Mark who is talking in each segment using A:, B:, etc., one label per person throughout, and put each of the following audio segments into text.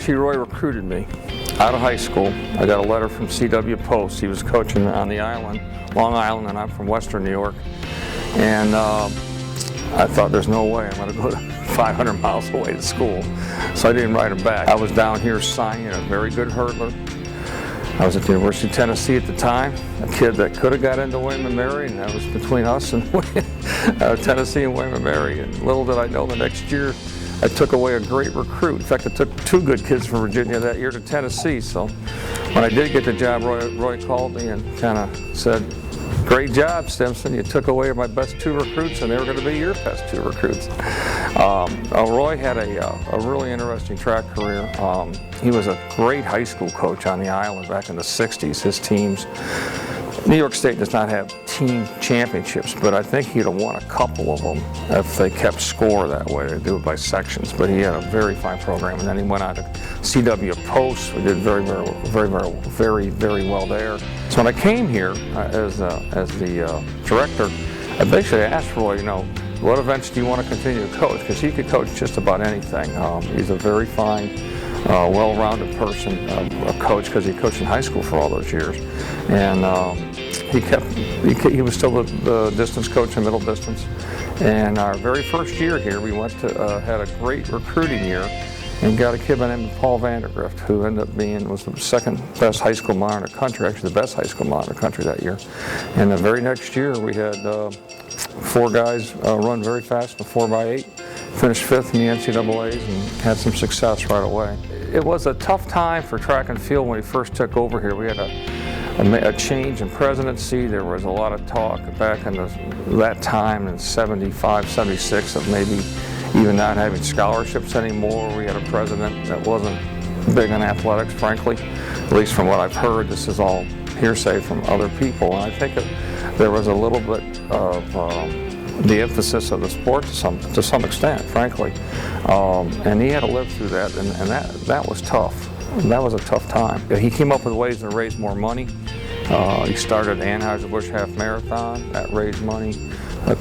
A: Actually, Roy recruited me out of high school. I got a letter from C.W. Post. He was coaching on the island, Long Island, and I'm from Western New York. And I thought, there's no way I'm going to go to 500 miles away to school. So I didn't write him back. I was down here signing a very good hurdler. I was at the University of Tennessee at the time, a kid that could have got into William & Mary, and that was between us and Tennessee and William & Mary. And little did I know, the next year I took away a great recruit. In fact, I took two good kids from Virginia that year to Tennessee. So when I did get the job, Roy called me and kind of said, "Great job, Stimson. You took away my best two recruits, and they were going to be your best two recruits." Roy had a really interesting track career. He was a great high school coach on the island back in the 60s. His teams, New York State does not have team championships, but I think he'd have won a couple of them if they kept score that way. They do it by sections, but he had a very fine program, and then he went on to C.W. Post. We did very well there. So when I came here as the director, I basically asked Roy, what events do you want to continue to coach? Because he could coach just about anything. He's a very fine, well-rounded person, a coach, because he coached in high school for all those years. And he was still the distance coach in middle distance. And our very first year here, we went to had a great recruiting year and got a kid by the name of Paul Vandergrift, who ended up was the second best high school mile in the country, actually the best high school mile in the country that year. And the very next year, we had four guys run very fast, the 4x8, finished fifth in the NCAAs, and had some success right away. It was a tough time for track and field when we first took over here. We had a change in presidency. There was a lot of talk back in that time in 75, 76 of maybe even not having scholarships anymore. We had a president that wasn't big on athletics, frankly. At least from what I've heard, this is all hearsay from other people. And I think there was a little bit of the emphasis of the sport to some extent, frankly. And he had to live through that, and that was tough. That was a tough time. He came up with ways to raise more money. He started the Anheuser-Busch Half Marathon. That raised money.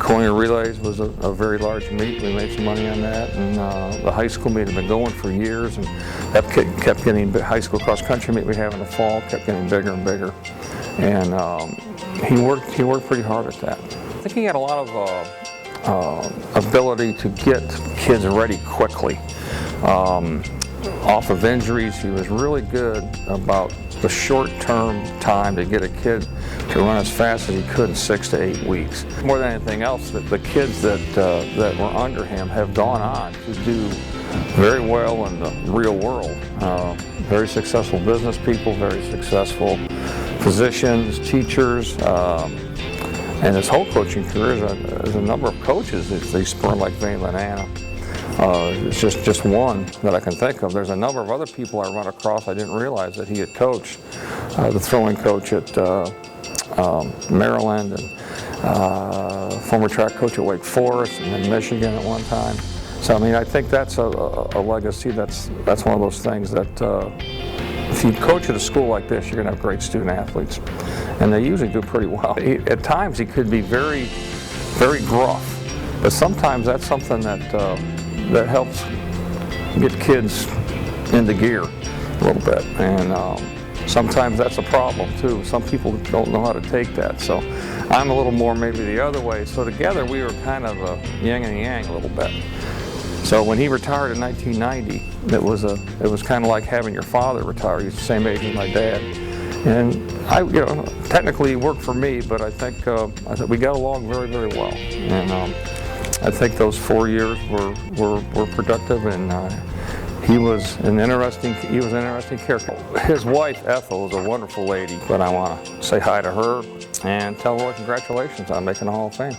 A: Colonial Relays was a very large meet. We made some money on that. And the high school meet had been going for years, and that kept getting high school cross-country meet we have in the fall kept getting bigger and bigger. And he worked pretty hard at that. I think he had a lot of ability to get kids ready quickly. Off of injuries, he was really good about the short-term time to get a kid to run as fast as he could in 6 to 8 weeks. More than anything else, the kids that were under him have gone on to do very well in the real world. Very successful business people, very successful physicians, teachers, and his whole coaching career is a number of coaches. They spurn like Vane Lanana. It's just one that I can think of. There's a number of other people I run across I didn't realize that he had coached. The throwing coach at Maryland, and former track coach at Wake Forest, and then Michigan at one time. So I mean, I think that's a legacy. That's one of those things that if you coach at a school like this, you're going to have great student athletes, and they usually do pretty well. At times, he could be very, very gruff, but sometimes that's something that helps get kids into gear a little bit, and sometimes that's a problem too. Some people don't know how to take that, so I'm a little more maybe the other way. So together we were kind of a yin and yang a little bit. So when he retired in 1990, it was kind of like having your father retire. He's the same age as my dad, and I technically he worked for me, but I think we got along very, very well, and I think those 4 years were productive, and he was an interesting character. His wife Ethel was a wonderful lady, but I want to say hi to her and tell Roy congratulations on making the Hall of Fame.